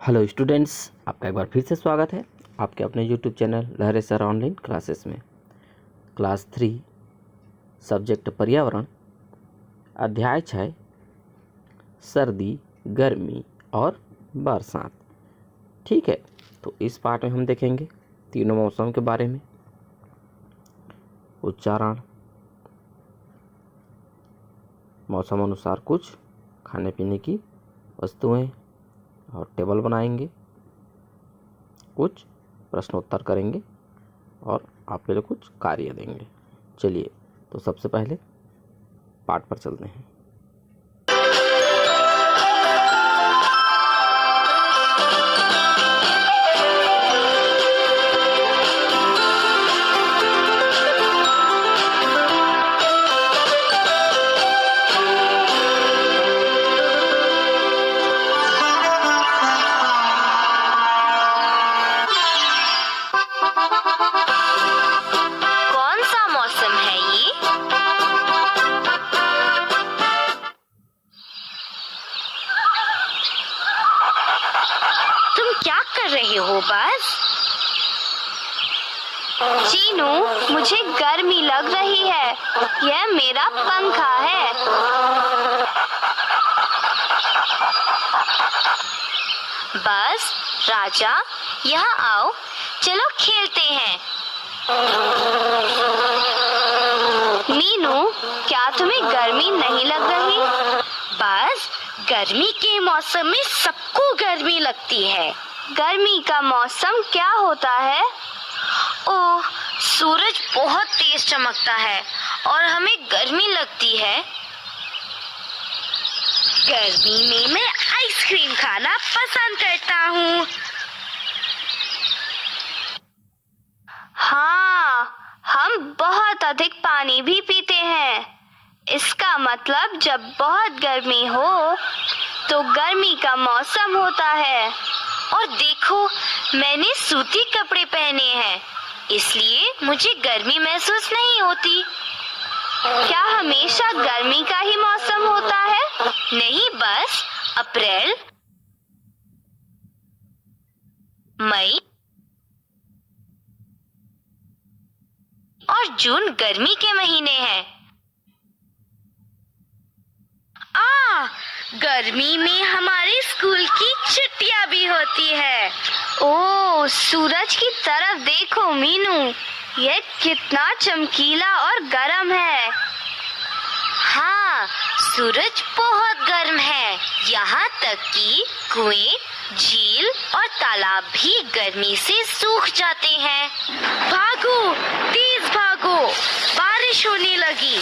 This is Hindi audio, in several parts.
हेलो स्टूडेंट्स, आपका एक बार फिर से स्वागत है आपके अपने यूट्यूब चैनल लहरे सर ऑनलाइन क्लासेस में। क्लास 3 सब्जेक्ट पर्यावरण, अध्याय 6 सर्दी, गर्मी और बरसात। ठीक है, तो इस पार्ट में हम देखेंगे तीनों मौसम के बारे में, उच्चारण, मौसम अनुसार कुछ खाने पीने की वस्तुएं और टेबल बनाएंगे, कुछ प्रश्नोत्तर करेंगे और आपके लिए कुछ कार्य देंगे। चलिए, तो सबसे पहले पाठ पर चलते हैं। कौन सा मौसम है ये? तुम क्या कर रहे हो बस? चीनू, मुझे गर्मी लग रही है। यह मेरा पंखा है। बस राजा, यहाँ आओ, चलो खेलते हैं। मीनू, क्या तुम्हें गर्मी नहीं लग रही? बस गर्मी के मौसम में सबको गर्मी लगती है। गर्मी का मौसम क्या होता है? ओह, सूरज बहुत तेज चमकता है और हमें गर्मी लगती है। गर्मी में मैं आइसक्रीम खाना पसंद करता हूँ। हाँ, हम बहुत अधिक पानी भी पीते हैं। इसका मतलब जब बहुत गर्मी हो तो गर्मी का मौसम होता है। और देखो, मैंने सूती कपड़े पहने हैं, इसलिए मुझे गर्मी महसूस नहीं होती। क्या हमेशा गर्मी का ही मौसम होता है? नहीं, बस अप्रैल, मई और जून गर्मी के महीने हैं। गर्मी में हमारे स्कूल की छुट्टियां भी होती है। ओह, सूरज की तरफ देखो मीनू, यह कितना चमकीला और गर्म है। हाँ, सूरज बहुत गर्म है। यहाँ तक कि कुएं, झील और तालाब भी गर्मी से सूख जाते हैं। भागो, तेज भागो, बारिश होने लगी।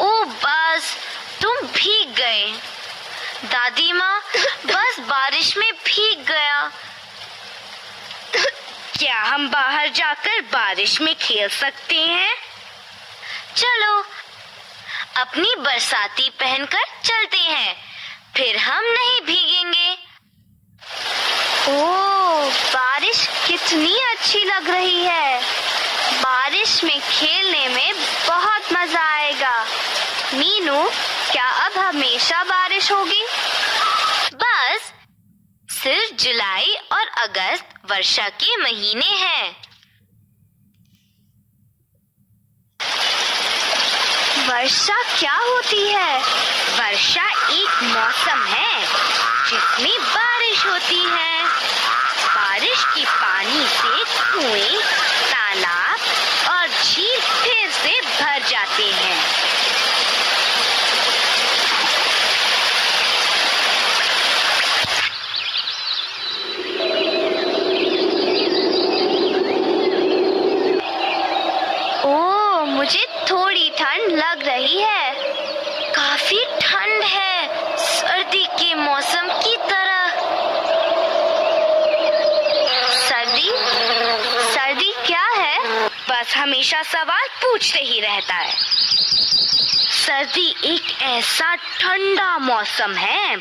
ओ बस, तुम भीग गए। दादी माँ, बस बारिश में भीग गया। क्या हम बाहर जाकर बारिश में खेल सकते हैं? चलो, अपनी बरसाती पहनकर चलते हैं, फिर हम नहीं भीगेंगे। ओह, बारिश कितनी अच्छी लग रही है। बारिश में खेलने में बहुत मजा आएगा। मीनू, क्या अब हमेशा बारिश होगी? बस सिर्फ जुलाई और अगस्त वर्षा के महीने हैं। वर्षा क्या होती है? वर्षा एक मौसम है जिसमें बारिश होती है। बारिश के पानी से कुएं, तालाब और झील फिर से भर जाते हैं। ओह, मुझे थोड़ी ठंड लग रही है। काफी ठंड है, सर्दी के मौसम की तरह। सर्दी? सर्दी क्या है? बस हमेशा सवाल पूछते ही रहता है। सर्दी एक ऐसा ठंडा मौसम है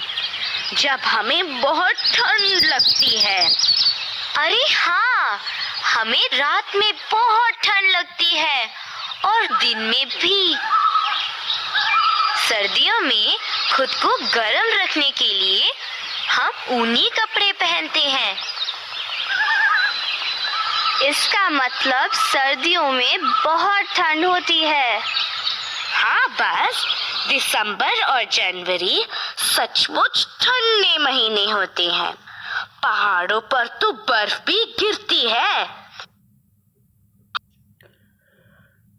जब हमें बहुत ठंड लगती है। अरे हाँ, हमें रात में बहुत ठंड लगती है और दिन में भी। सर्दियों में खुद को गर्म रखने के लिए हम ऊनी कपड़े पहनते हैं। इसका मतलब सर्दियों में बहुत ठंड होती है। हाँ, बस दिसंबर और जनवरी सचमुच ठंडे महीने होते हैं। पहाड़ों पर तो बर्फ भी गिरती है।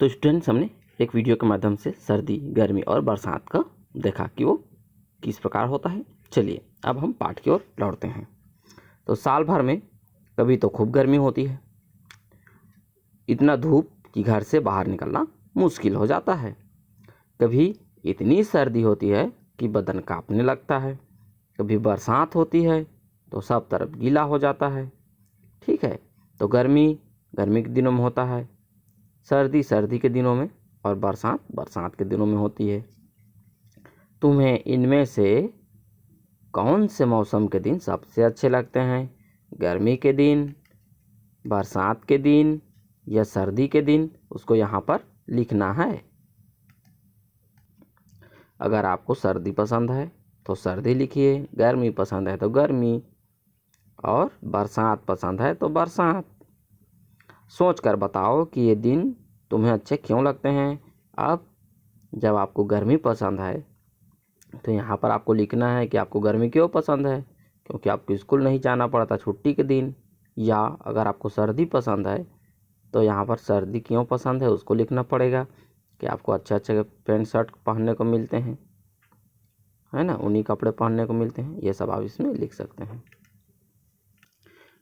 तो स्टूडेंट्स, हमने एक वीडियो के माध्यम से सर्दी, गर्मी और बरसात का देखा कि वो किस प्रकार होता है। चलिए अब हम पाठ की ओर लौटते हैं। तो साल भर में कभी तो खूब गर्मी होती है, इतना धूप कि घर से बाहर निकलना मुश्किल हो जाता है। कभी इतनी सर्दी होती है कि बदन कांपने लगता है। कभी बरसात होती है तो सब तरफ गीला हो जाता है। ठीक है, तो गर्मी गर्मी के दिनों में होता है, सर्दी सर्दी के दिनों में, और बरसात बरसात के दिनों में होती है। तुम्हें इनमें से कौन से मौसम के दिन सबसे अच्छे लगते हैं? गर्मी के दिन, बरसात के दिन या सर्दी के दिन? उसको यहाँ पर लिखना है। अगर आपको सर्दी पसंद है तो सर्दी लिखिए, गर्मी पसंद है तो गर्मी, और बरसात पसंद है तो बरसात। सोच कर बताओ कि ये दिन तुम्हें अच्छे क्यों लगते हैं। अब जब आपको गर्मी पसंद है तो यहाँ पर आपको लिखना है कि आपको गर्मी क्यों पसंद है, क्योंकि आपको स्कूल नहीं जाना पड़ता छुट्टी के दिन। या अगर आपको सर्दी पसंद है तो यहाँ पर सर्दी क्यों पसंद है उसको लिखना पड़ेगा कि आपको अच्छे अच्छे पैंट शर्ट पहनने को मिलते हैं, है ना, ऊनी कपड़े पहनने को मिलते हैं। ये सब आप इसमें लिख सकते हैं।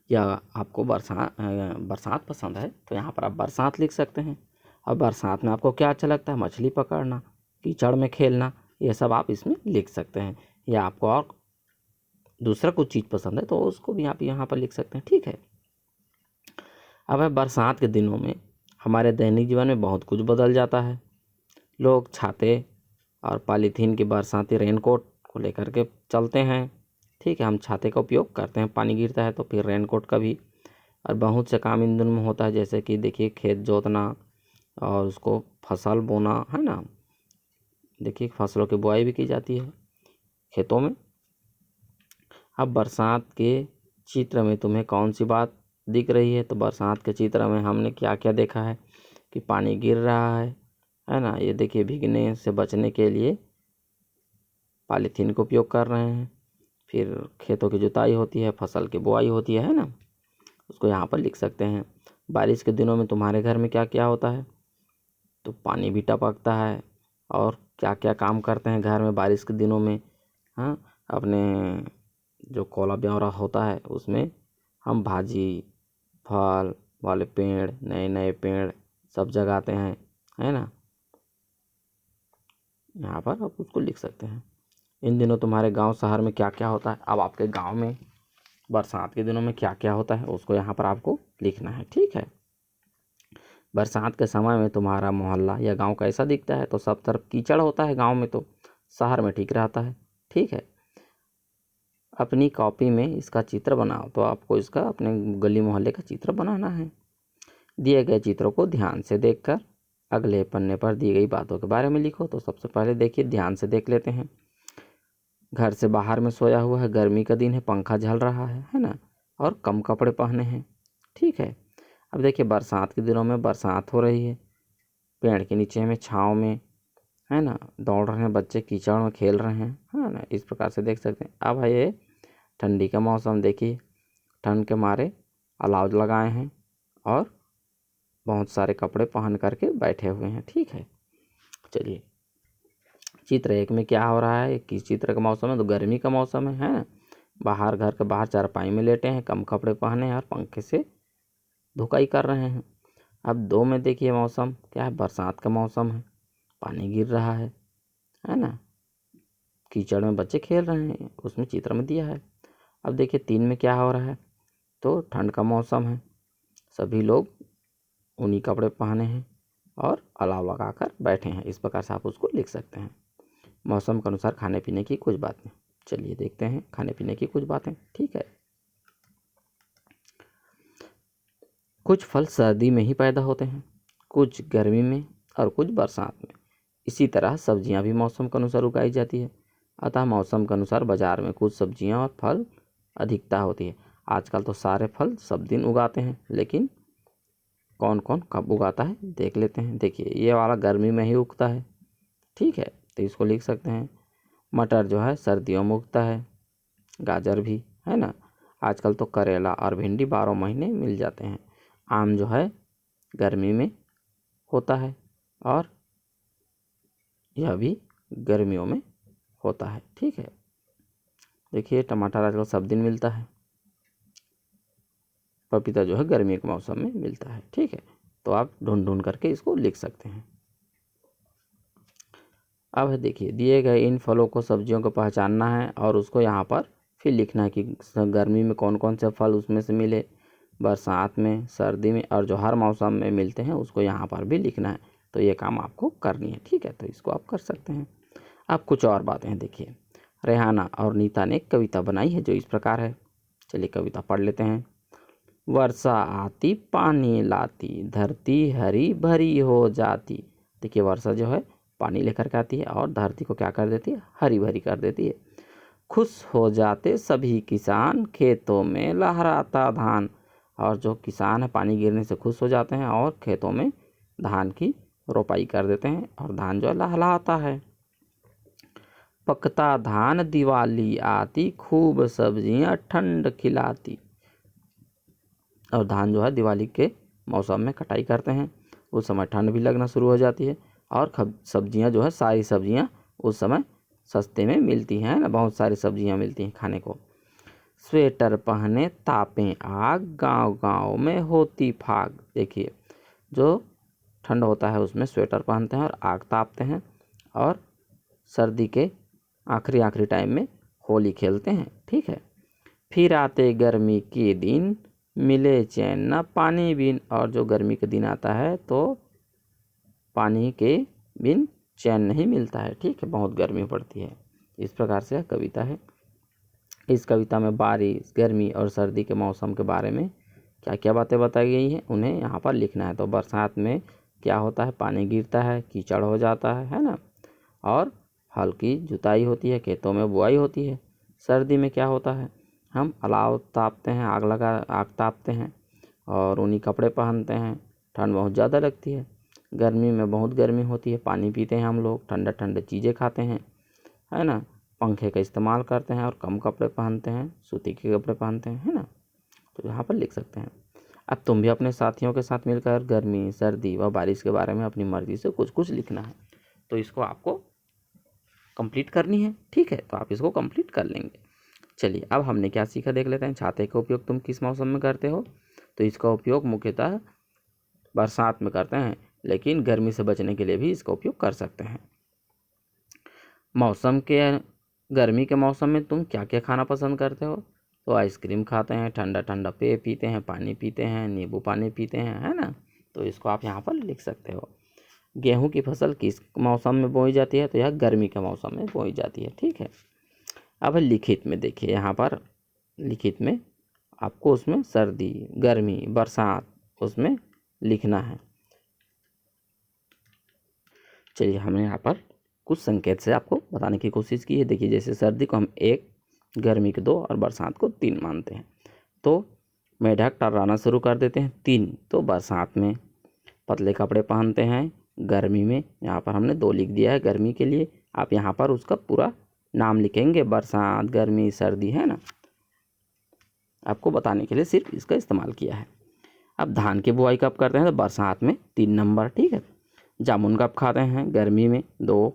या आपको बरसात पसंद है तो यहाँ पर आप बरसात लिख सकते हैं। और बरसात में आपको क्या अच्छा लगता है? मछली पकड़ना, कीचड़ में खेलना, ये सब आप इसमें लिख सकते हैं। या आपको और दूसरा कुछ चीज़ पसंद है तो उसको भी आप यहाँ पर लिख सकते हैं। ठीक है। अब है बरसात के दिनों में हमारे दैनिक जीवन में बहुत कुछ बदल जाता है। लोग छाते और पॉलीथीन के बरसाती रेनकोट को लेकर के चलते हैं। ठीक है, हम छाते का उपयोग करते हैं, पानी गिरता है तो फिर रेनकोट का भी। और बहुत से काम इन दिनों में होता है, जैसे कि देखिए खेत जोतना और उसको फसल बोना, है ना। देखिए फसलों की बुआई भी की जाती है खेतों में। अब बरसात के चित्र में तुम्हें कौन सी बात दिख रही है? तो बरसात के चित्र में हमने क्या क्या देखा है कि पानी गिर रहा है ना। ये देखिए भीगने से बचने के लिए पॉलीथीन का उपयोग कर रहे हैं। फिर खेतों की जुताई होती है, फसल की बुआई होती है ना, उसको यहाँ पर लिख सकते हैं। बारिश के दिनों में तुम्हारे घर में क्या क्या होता है? तो पानी भी टपकता है। और क्या क्या काम करते हैं घर में बारिश के दिनों में? हाँ, अपने जो कोला ब्यौरा होता है उसमें हम भाजी, फल वाले पेड़, नए नए पेड़ सब जगाते हैं, है ना। यहाँ पर आप उसको लिख सकते हैं। इन दिनों तुम्हारे गांव शहर में क्या क्या होता है? अब आपके गांव में बरसात के दिनों में क्या क्या होता है उसको यहाँ पर आपको लिखना है। ठीक है। बरसात के समय में तुम्हारा मोहल्ला या गांव कैसा दिखता है? तो सब तरफ कीचड़ होता है गांव में, तो शहर में ठीक रहता है। ठीक है। अपनी कॉपी में इसका चित्र बनाओ। तो आपको इसका अपने गली मोहल्ले का चित्र बनाना है। दिए गए चित्रों को ध्यान से देखकर अगले पन्ने पर दी गई बातों के बारे में लिखो। तो सबसे पहले देखिए, ध्यान से देख लेते हैं। घर से बाहर में सोया हुआ है, गर्मी का दिन है, पंखा झल रहा है ना, और कम कपड़े पहने हैं। ठीक है। अब देखिए बरसात के दिनों में बरसात हो रही है, पेड़ के नीचे में छाँव में, है ना, दौड़ रहे हैं बच्चे, कीचड़ में खेल रहे हैं, है ना। इस प्रकार से देख सकते हैं। अब है ये ठंडी का मौसम। देखिए ठंड के मारे अलाव लगाए हैं और बहुत सारे कपड़े पहन करके बैठे हुए हैं। ठीक है। चलिए चित्र एक में क्या हो रहा है? किस चित्र का मौसम है? तो गर्मी का मौसम है। बाहर, घर के बाहर चारपाई में लेटे हैं, कम कपड़े पहने हैं और पंखे से धुकाई कर रहे हैं। अब दो में देखिए मौसम क्या है? बरसात का मौसम है, पानी गिर रहा है ना, कीचड़ में बच्चे खेल रहे हैं, उसमें चित्र में दिया है। अब देखिए तीन में क्या हो रहा है? तो ठंड का मौसम है, सभी लोग ऊनी कपड़े पहने हैं और अलाव लगाकर बैठे हैं। इस प्रकार से आप उसको लिख सकते हैं। मौसम के अनुसार खाने पीने की कुछ बातें। चलिए देखते हैं खाने पीने की कुछ बातें। ठीक है। कुछ फल सर्दी में ही पैदा होते हैं, कुछ गर्मी में और कुछ बरसात में। इसी तरह सब्जियां भी मौसम के अनुसार उगाई जाती है। अतः मौसम के अनुसार बाजार में कुछ सब्जियां और फल अधिकता होती है। आजकल तो सारे फल सब दिन उगाते हैं, लेकिन कौन कौन कब उगाता है देख लेते हैं। देखिए, ये वाला गर्मी में ही उगता है, ठीक है, तो इसको लिख सकते हैं। मटर जो है सर्दियों में उगता है, गाजर भी, है ना। आजकल तो करेला और भिंडी 12 महीने मिल जाते हैं। आम जो है गर्मी में होता है और यह भी गर्मियों में होता है, ठीक है। देखिए, टमाटर आजकल सब दिन मिलता है। पपीता जो है गर्मी के मौसम में मिलता है, ठीक है। तो आप ढूंढ ढूंढ करके इसको लिख सकते हैं। अब देखिए, दिए गए इन फलों को सब्जियों को पहचानना है और उसको यहाँ पर फिर लिखना है कि गर्मी में कौन कौन से फल उसमें से मिले, बरसात में, सर्दी में, और जो हर मौसम में मिलते हैं उसको यहाँ पर भी लिखना है। तो ये काम आपको करनी है, ठीक है। तो इसको आप कर सकते हैं। अब कुछ और बातें हैं। देखिए, रेहाना और नीता ने एक कविता बनाई है जो इस प्रकार है। चलिए कविता पढ़ लेते हैं। वर्षा आती पानी लाती, धरती हरी भरी हो जाती। देखिए, वर्षा जो है पानी लेकर के आती है और धरती को क्या कर देती है, हरी भरी कर देती है। खुश हो जाते सभी किसान, खेतों में लहराता धान। और जो किसान है पानी गिरने से खुश हो जाते हैं और खेतों में धान की रोपाई कर देते हैं और धान जो है लहलहाता है। पकता धान दिवाली आती, खूब सब्जियां ठंड खिलाती। और धान जो है दिवाली के मौसम में कटाई करते हैं, उस समय ठंड भी लगना शुरू हो जाती है और सब्जियां जो है सारी सब्जियां उस समय सस्ते में मिलती हैं ना, बहुत सारी सब्जियां मिलती हैं खाने को। स्वेटर पहने तापें आग, गांव गांव में होती फाग। देखिए, जो ठंड होता है उसमें स्वेटर पहनते हैं और आग तापते हैं, और सर्दी के आखिरी टाइम में होली खेलते हैं, ठीक है। फिर आते गर्मी के दिन, मिले चैन न पानी बिन। और जो गर्मी के दिन आता है तो पानी के बिन चैन नहीं मिलता है, ठीक है, बहुत गर्मी पड़ती है। इस प्रकार से कविता है। इस कविता में बारिश, गर्मी और सर्दी के मौसम के बारे में क्या क्या बातें बताई गई हैं उन्हें यहाँ पर लिखना है। तो बरसात में क्या होता है, पानी गिरता है, कीचड़ हो जाता है ना, और हल्की जुताई होती है, खेतों में बुआई होती है। सर्दी में क्या होता है, हम अलाव तापते हैं, आग तापते हैं और ऊनी कपड़े पहनते हैं, ठंड बहुत ज़्यादा लगती है। गर्मी में बहुत गर्मी होती है, पानी पीते हैं हम लोग, ठंडे ठंडे चीज़ें खाते हैं, है ना, पंखे का इस्तेमाल करते हैं और कम कपड़े पहनते हैं, सूती के कपड़े पहनते हैं, है ना। तो यहाँ पर लिख सकते हैं। अब तुम भी अपने साथियों के साथ मिलकर गर्मी, सर्दी व बारिश के बारे में अपनी मर्जी से कुछ कुछ लिखना है। तो इसको आपको कंप्लीट करनी है, ठीक है। तो आप इसको कंप्लीट कर लेंगे। चलिए, अब हमने क्या सीखा देख लेते हैं। छाते का उपयोग तुम किस मौसम में करते हो? तो इसका उपयोग मुख्यतः बरसात में करते हैं, लेकिन गर्मी से बचने के लिए भी इसका उपयोग कर सकते हैं। गर्मी के मौसम में तुम क्या क्या खाना पसंद करते हो? तो आइसक्रीम खाते हैं, ठंडा ठंडा पेय पीते हैं, पानी पीते हैं, नींबू पानी पीते हैं, है ना। तो इसको आप यहाँ पर लिख सकते हो। गेहूं की फसल किस मौसम में बोई जाती है? तो यह गर्मी के मौसम में बोई जाती है, ठीक है। अब लिखित में देखिए, यहाँ पर लिखित में आपको उसमें सर्दी, गर्मी, बरसात उसमें लिखना है। चलिए, हमने यहाँ पर कुछ संकेत से आपको बताने की कोशिश की है। देखिए, जैसे सर्दी को हम 1, गर्मी के 2 और बरसात को 3 मानते हैं। तो मेढक टर्राना शुरू कर देते हैं 3, तो बरसात में। पतले कपड़े पहनते हैं गर्मी में, यहाँ पर हमने 2 लिख दिया है गर्मी के लिए। आप यहाँ पर उसका पूरा नाम लिखेंगे, बरसात, गर्मी, सर्दी, है ना। आपको बताने के लिए सिर्फ इसका इस्तेमाल किया है। अब धान की बुआई कब करते हैं? तो बरसात में 3 नंबर, ठीक है। जामुन कब खाते हैं? गर्मी में 2।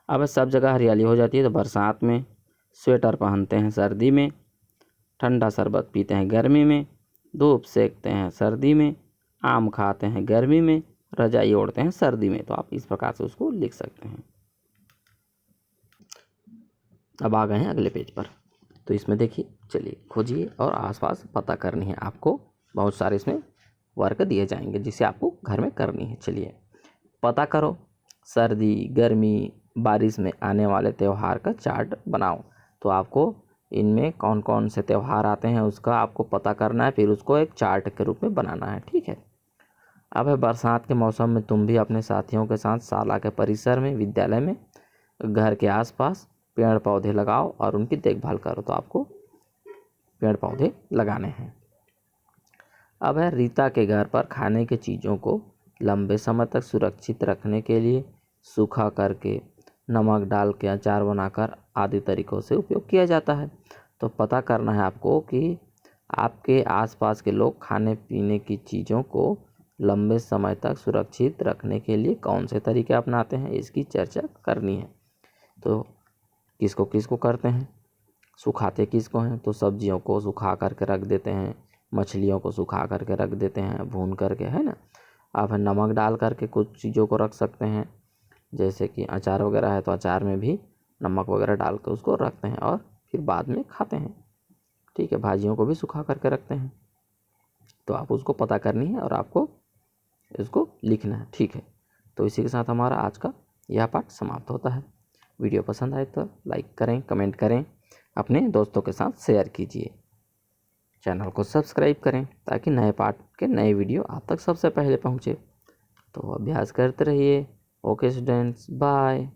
अब सब जगह हरियाली हो जाती है तो बरसात में। स्वेटर पहनते हैं सर्दी में। ठंडा शरबत पीते हैं गर्मी में। धूप सेकते हैं सर्दी में। आम खाते हैं गर्मी में। रजाई ओढ़ते हैं सर्दी में। तो आप इस प्रकार से उसको लिख सकते हैं। अब आ गए हैं अगले पेज पर। तो इसमें देखिए, चलिए खोजिए और आसपास पता करनी है आपको। बहुत सारे इसमें वर्क दिए जाएंगे जिसे आपको घर में करनी है। चलिए, पता करो सर्दी, गर्मी, बारिश में आने वाले त्यौहार का चार्ट बनाओ। तो आपको इनमें कौन कौन से त्यौहार आते हैं उसका आपको पता करना है, फिर उसको एक चार्ट के रूप में बनाना है, ठीक है। अब है बरसात के मौसम में तुम भी अपने साथियों के साथ शाला के परिसर में, विद्यालय में घर के आसपास पेड़ पौधे लगाओ और उनकी देखभाल करो। तो आपको पेड़ पौधे लगाने हैं। अब है रीता के घर पर खाने की चीज़ों को लंबे समय तक सुरक्षित रखने के लिए सूखा करके, नमक डाल के, अचार बनाकर आदि तरीक़ों से उपयोग किया जाता है। तो पता करना है आपको कि आपके आसपास के लोग खाने पीने की चीज़ों को लंबे समय तक सुरक्षित रखने के लिए कौन से तरीके अपनाते हैं, इसकी चर्चा करनी है। तो किसको किसको करते हैं, सुखाते किसको हैं, तो सब्जियों को सुखा करके रख देते हैं, मछलियों को सुखा करके रख देते हैं, भून करके, है ना। आप नमक डाल करके कुछ चीज़ों को रख सकते हैं, जैसे कि अचार वगैरह है तो अचार में भी नमक वगैरह डाल कर उसको रखते हैं और फिर बाद में खाते हैं। ठीक है, भाजियों को भी सुखा करके रखते हैं। तो आप उसको पता करनी है और आपको इसको लिखना है। ठीक है, तो इसी के साथ हमारा आज का यह पाठ समाप्त होता है। वीडियो पसंद आए तो लाइक करें, कमेंट करें, अपने दोस्तों के साथ शेयर कीजिए। चैनल को सब्सक्राइब करें ताकि नए पाठ के नए वीडियो आप तक सबसे पहले पहुँचे। तो अभ्यास करते रहिए। Okay students, bye.